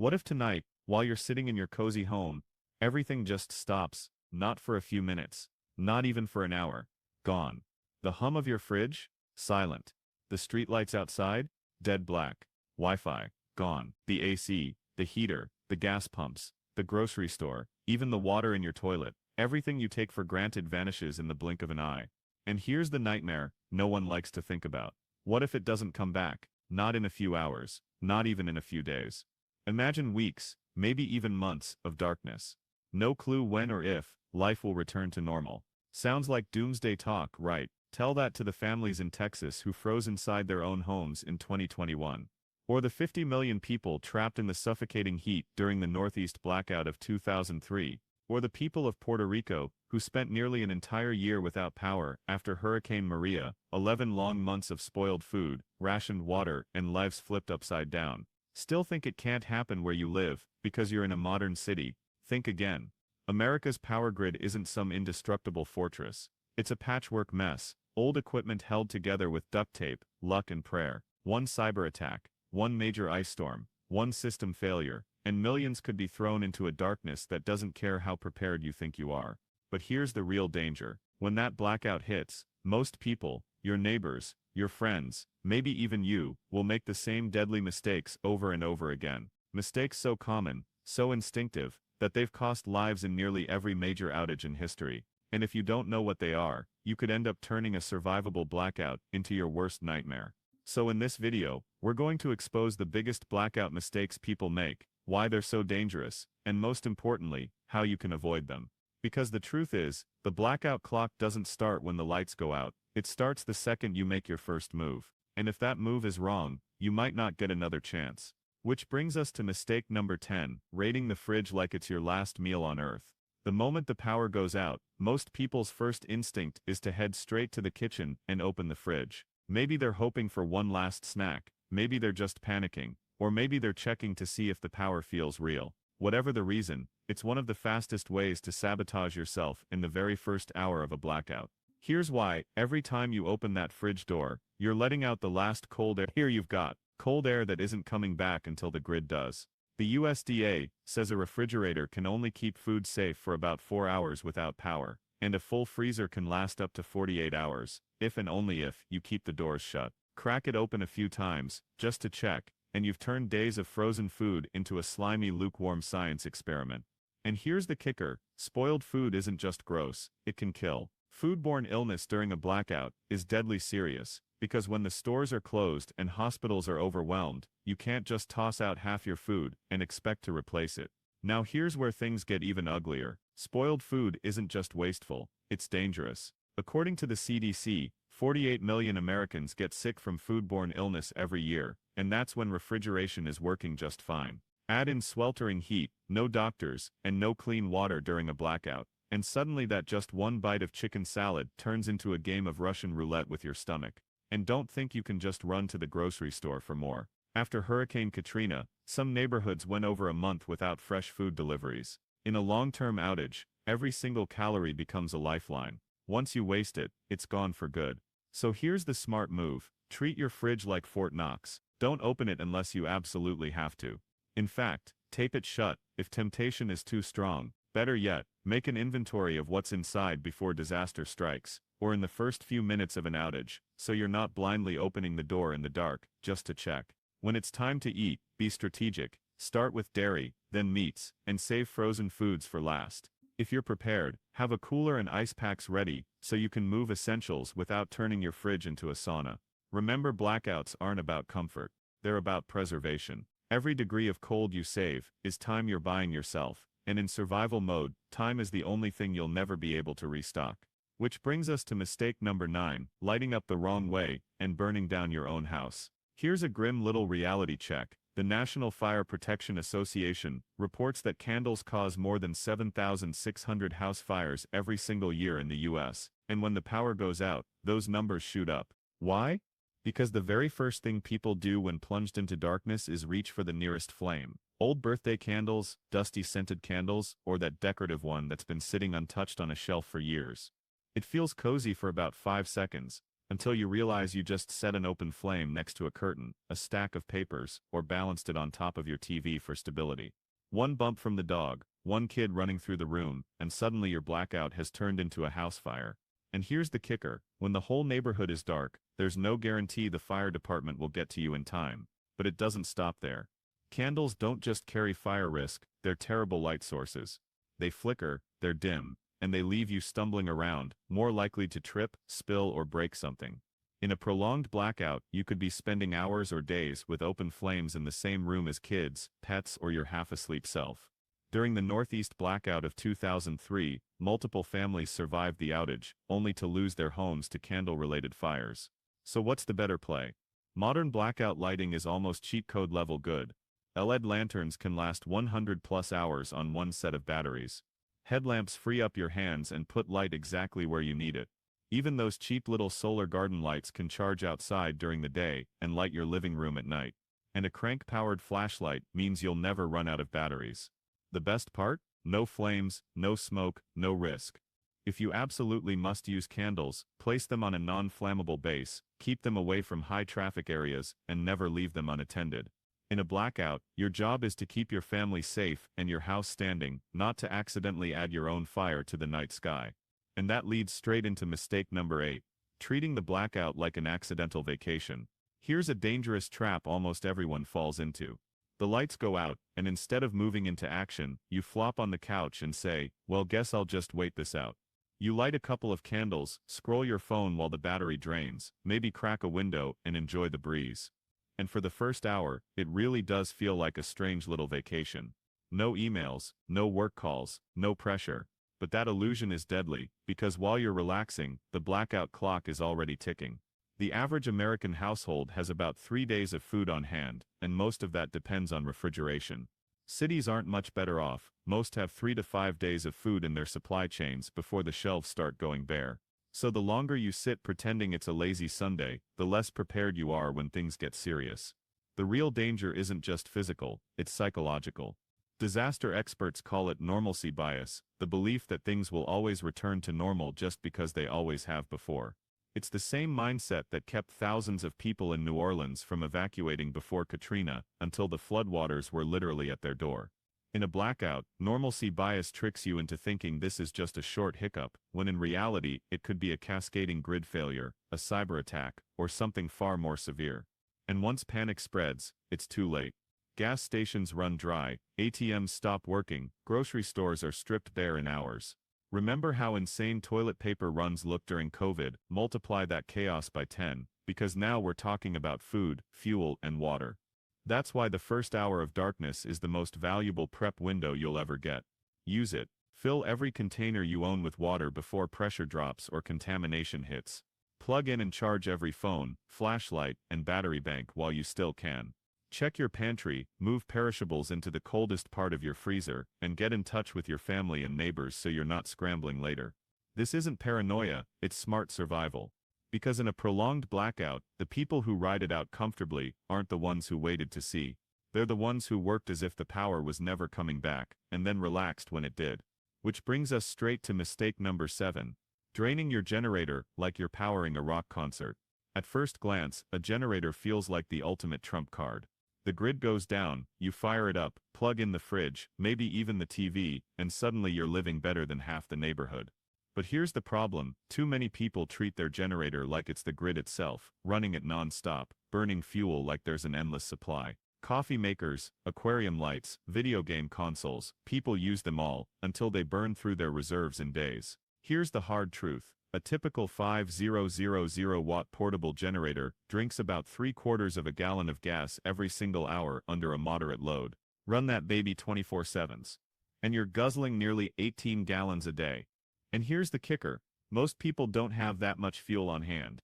What if tonight, while you're sitting in your cozy home, everything just stops, not for a few minutes, not even for an hour, gone. The hum of your fridge? Silent. The streetlights outside? Dead black. Wi-Fi? Gone. The AC, the heater, the gas pumps, the grocery store, even the water in your toilet. Everything you take for granted vanishes in the blink of an eye. And here's the nightmare no one likes to think about. What if it doesn't come back? Not in a few hours, not even in a few days. Imagine weeks, maybe even months, of darkness. No clue when or if life will return to normal. Sounds like doomsday talk, right? Tell that to the families in Texas who froze inside their own homes in 2021. Or the 50 million people trapped in the suffocating heat during the Northeast blackout of 2003. Or the people of Puerto Rico, who spent nearly an entire year without power after Hurricane Maria, 11 long months of spoiled food, rationed water, and lives flipped upside down. Still think it can't happen where you live, because you're in a modern city? Think again. America's power grid isn't some indestructible fortress. It's a patchwork mess, old equipment held together with duct tape, luck and prayer. One cyber attack, one major ice storm, one system failure, and millions could be thrown into a darkness that doesn't care how prepared you think you are. But here's the real danger. When that blackout hits, most people, your neighbors, your friends, maybe even you, will make the same deadly mistakes over and over again. Mistakes so common, so instinctive, that they've cost lives in nearly every major outage in history. And if you don't know what they are, you could end up turning a survivable blackout into your worst nightmare. So in this video, we're going to expose the biggest blackout mistakes people make, why they're so dangerous, and most importantly, how you can avoid them. Because the truth is, the blackout clock doesn't start when the lights go out. It starts the second you make your first move. And if that move is wrong, you might not get another chance. Which brings us to mistake number 10, raiding the fridge like it's your last meal on Earth. The moment the power goes out, most people's first instinct is to head straight to the kitchen and open the fridge. Maybe they're hoping for one last snack, maybe they're just panicking, or maybe they're checking to see if the power feels real. Whatever the reason, it's one of the fastest ways to sabotage yourself in the very first hour of a blackout. Here's why: every time you open that fridge door, you're letting out the last cold air. Here you've got cold air that isn't coming back until the grid does. The USDA says a refrigerator can only keep food safe for about 4 hours without power, and a full freezer can last up to 48 hours, if and only if you keep the doors shut. Crack it open a few times, just to check, and you've turned days of frozen food into a slimy, lukewarm science experiment. And here's the kicker: spoiled food isn't just gross, it can kill. Foodborne illness during a blackout is deadly serious, because when the stores are closed and hospitals are overwhelmed, you can't just toss out half your food and expect to replace it. Now here's where things get even uglier. Spoiled food isn't just wasteful, it's dangerous. According to the CDC, 48 million Americans get sick from foodborne illness every year, and that's when refrigeration is working just fine. Add in sweltering heat, no doctors, and no clean water during a blackout, and suddenly that just one bite of chicken salad turns into a game of Russian roulette with your stomach. And don't think you can just run to the grocery store for more. After Hurricane Katrina, some neighborhoods went over a month without fresh food deliveries. In a long-term outage, every single calorie becomes a lifeline. Once you waste it, it's gone for good. So here's the smart move: treat your fridge like Fort Knox. Don't open it unless you absolutely have to. In fact, tape it shut if temptation is too strong. Better yet, make an inventory of what's inside before disaster strikes, or in the first few minutes of an outage, so you're not blindly opening the door in the dark, just to check. When it's time to eat, be strategic. Start with dairy, then meats, and save frozen foods for last. If you're prepared, have a cooler and ice packs ready, so you can move essentials without turning your fridge into a sauna. Remember, blackouts aren't about comfort, they're about preservation. Every degree of cold you save is time you're buying yourself, and in survival mode, time is the only thing you'll never be able to restock. Which brings us to mistake number 9, lighting up the wrong way and burning down your own house. Here's a grim little reality check. The National Fire Protection Association reports that candles cause more than 7,600 house fires every single year in the US, and when the power goes out, those numbers shoot up. Why? Because the very first thing people do when plunged into darkness is reach for the nearest flame. Old birthday candles, dusty scented candles, or that decorative one that's been sitting untouched on a shelf for years. It feels cozy for about 5 seconds, until you realize you just set an open flame next to a curtain, a stack of papers, or balanced it on top of your TV for stability. One bump from the dog, one kid running through the room, and suddenly your blackout has turned into a house fire. And here's the kicker, when the whole neighborhood is dark, there's no guarantee the fire department will get to you in time. But it doesn't stop there. Candles don't just carry fire risk, they're terrible light sources. They flicker, they're dim, and they leave you stumbling around, more likely to trip, spill, or break something. In a prolonged blackout, you could be spending hours or days with open flames in the same room as kids, pets, or your half-asleep self. During the Northeast blackout of 2003, multiple families survived the outage, only to lose their homes to candle-related fires. So what's the better play? Modern blackout lighting is almost cheat code level good. LED lanterns can last 100+ hours on one set of batteries. Headlamps free up your hands and put light exactly where you need it. Even those cheap little solar garden lights can charge outside during the day and light your living room at night. And a crank-powered flashlight means you'll never run out of batteries. The best part? No flames, no smoke, no risk. If you absolutely must use candles, place them on a non-flammable base, keep them away from high-traffic areas, and never leave them unattended. In a blackout, your job is to keep your family safe and your house standing, not to accidentally add your own fire to the night sky. And that leads straight into mistake number 8, treating the blackout like an accidental vacation. Here's a dangerous trap almost everyone falls into. The lights go out, and instead of moving into action, you flop on the couch and say, well, guess I'll just wait this out. You light a couple of candles, scroll your phone while the battery drains, maybe crack a window and enjoy the breeze. And for the first hour, it really does feel like a strange little vacation. No emails, no work calls, no pressure. But that illusion is deadly, because while you're relaxing, the blackout clock is already ticking. The average American household has about 3 days of food on hand, and most of that depends on refrigeration. Cities aren't much better off, most have 3 to 5 days of food in their supply chains before the shelves start going bare. So the longer you sit pretending it's a lazy Sunday, the less prepared you are when things get serious. The real danger isn't just physical, it's psychological. Disaster experts call it normalcy bias, the belief that things will always return to normal just because they always have before. It's the same mindset that kept thousands of people in New Orleans from evacuating before Katrina, until the floodwaters were literally at their door. In a blackout, normalcy bias tricks you into thinking this is just a short hiccup, when in reality, it could be a cascading grid failure, a cyber attack, or something far more severe. And once panic spreads, it's too late. Gas stations run dry, ATMs stop working, grocery stores are stripped bare in hours. Remember how insane toilet paper runs looked during COVID? Multiply that chaos by 10, because now we're talking about food, fuel, and water. That's why the first hour of darkness is the most valuable prep window you'll ever get. Use it. Fill every container you own with water before pressure drops or contamination hits. Plug in and charge every phone, flashlight, and battery bank while you still can. Check your pantry, move perishables into the coldest part of your freezer, and get in touch with your family and neighbors so you're not scrambling later. This isn't paranoia, it's smart survival. Because in a prolonged blackout, the people who ride it out comfortably aren't the ones who waited to see. They're the ones who worked as if the power was never coming back, and then relaxed when it did. Which brings us straight to mistake number 7. Draining your generator like you're powering a rock concert. At first glance, a generator feels like the ultimate trump card. The grid goes down, you fire it up, plug in the fridge, maybe even the TV, and suddenly you're living better than half the neighborhood. But here's the problem, too many people treat their generator like it's the grid itself, running it non-stop, burning fuel like there's an endless supply. Coffee makers, aquarium lights, video game consoles, people use them all, until they burn through their reserves in days. Here's the hard truth. A typical 5000-watt portable generator drinks about 3/4 of a gallon of gas every single hour under a moderate load. Run that baby 24/7. And you're guzzling nearly 18 gallons a day. And here's the kicker, most people don't have that much fuel on hand.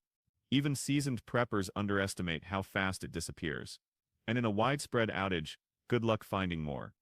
Even seasoned preppers underestimate how fast it disappears. And in a widespread outage, good luck finding more.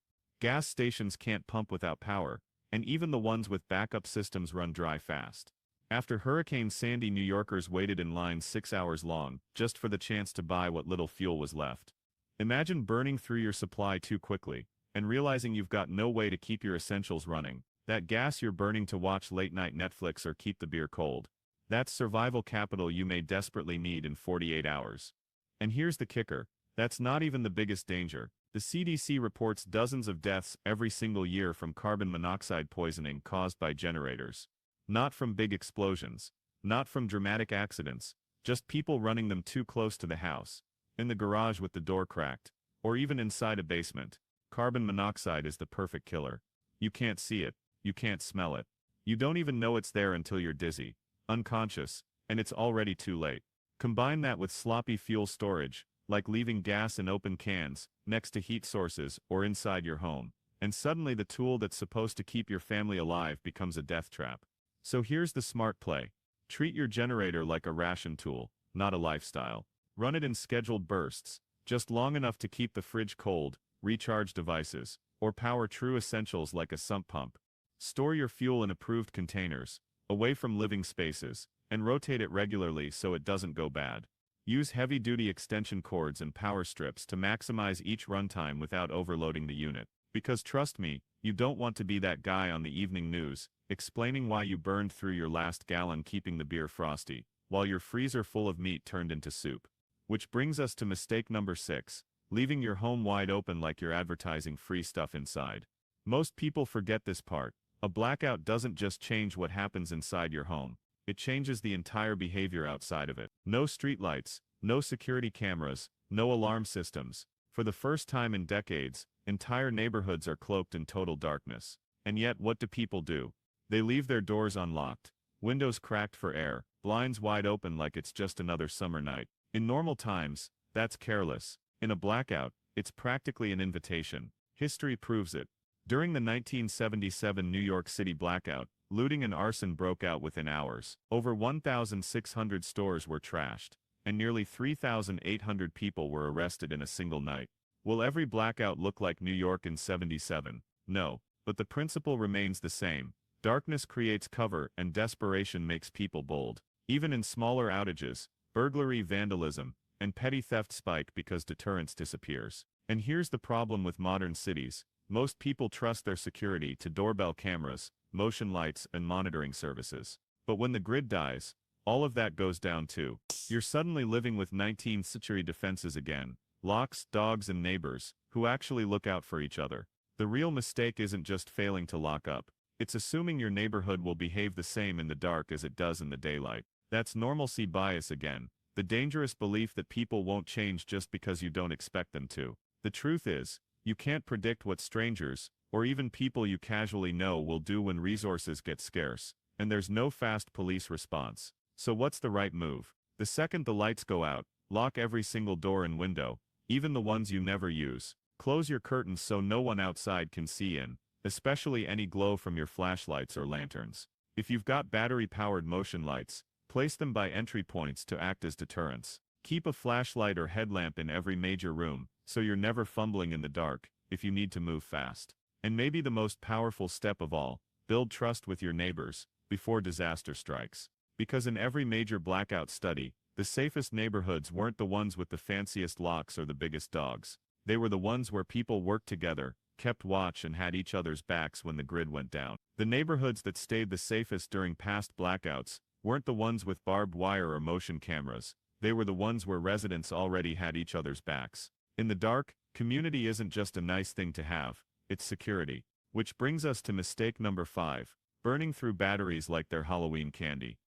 Gas stations can't pump without power, and even the ones with backup systems run dry fast. After Hurricane Sandy, New Yorkers waited in line 6 hours long, just for the chance to buy what little fuel was left. Imagine burning through your supply too quickly, and realizing you've got no way to keep your essentials running, that gas you're burning to watch late-night Netflix or keep the beer cold. That's survival capital you may desperately need in 48 hours. And here's the kicker. That's not even the biggest danger. The CDC reports dozens of deaths every single year from carbon monoxide poisoning caused by generators. Not from big explosions. Not from dramatic accidents. Just people running them too close to the house. In the garage with the door cracked. Or even inside a basement. Carbon monoxide is the perfect killer. You can't see it. You can't smell it. You don't even know it's there until you're dizzy, unconscious, and it's already too late. Combine that with sloppy fuel storage, like leaving gas in open cans, next to heat sources, or inside your home, and suddenly the tool that's supposed to keep your family alive becomes a death trap. So here's the smart play. Treat your generator like a ration tool, not a lifestyle. Run it in scheduled bursts, just long enough to keep the fridge cold, recharge devices, or power true essentials like a sump pump. Store your fuel in approved containers, away from living spaces, and rotate it regularly so it doesn't go bad. Use heavy-duty extension cords and power strips to maximize each runtime without overloading the unit. Because trust me, you don't want to be that guy on the evening news, explaining why you burned through your last gallon keeping the beer frosty, while your freezer full of meat turned into soup. Which brings us to mistake number 6, leaving your home wide open like you're advertising free stuff inside. Most people forget this part. A blackout doesn't just change what happens inside your home. It changes the entire behavior outside of it. No streetlights, no security cameras, no alarm systems. For the first time in decades, entire neighborhoods are cloaked in total darkness. And yet what do people do? They leave their doors unlocked, windows cracked for air, blinds wide open like it's just another summer night. In normal times, that's careless. In a blackout, it's practically an invitation. History proves it. During the 1977 New York City blackout, looting and arson broke out within hours. Over 1,600 stores were trashed, and nearly 3,800 people were arrested in a single night. Will every blackout look like New York in '77? No, but the principle remains the same. Darkness creates cover and desperation makes people bold. Even in smaller outages, burglary, vandalism, and petty theft spike because deterrence disappears. And here's the problem with modern cities. Most people trust their security to doorbell cameras, motion lights, and monitoring services. But when the grid dies, all of that goes down too. You're suddenly living with 19th century defenses again. Locks, dogs, and neighbors, who actually look out for each other. The real mistake isn't just failing to lock up. It's assuming your neighborhood will behave the same in the dark as it does in the daylight. That's normalcy bias again. The dangerous belief that people won't change just because you don't expect them to. The truth is, you can't predict what strangers, or even people you casually know, will do when resources get scarce, and there's no fast police response. So what's the right move? The second the lights go out, lock every single door and window, even the ones you never use. Close your curtains so no one outside can see in, especially any glow from your flashlights or lanterns. If you've got battery-powered motion lights, place them by entry points to act as deterrents. Keep a flashlight or headlamp in every major room, so you're never fumbling in the dark, if you need to move fast. And maybe the most powerful step of all, build trust with your neighbors, before disaster strikes. Because in every major blackout study, the safest neighborhoods weren't the ones with the fanciest locks or the biggest dogs. They were the ones where people worked together, kept watch, and had each other's backs when the grid went down. The neighborhoods that stayed the safest during past blackouts weren't the ones with barbed wire or motion cameras. They were the ones where residents already had each other's backs. In the dark, community isn't just a nice thing to have, it's security. Which brings us to mistake number 5, burning through batteries like they're Halloween candy.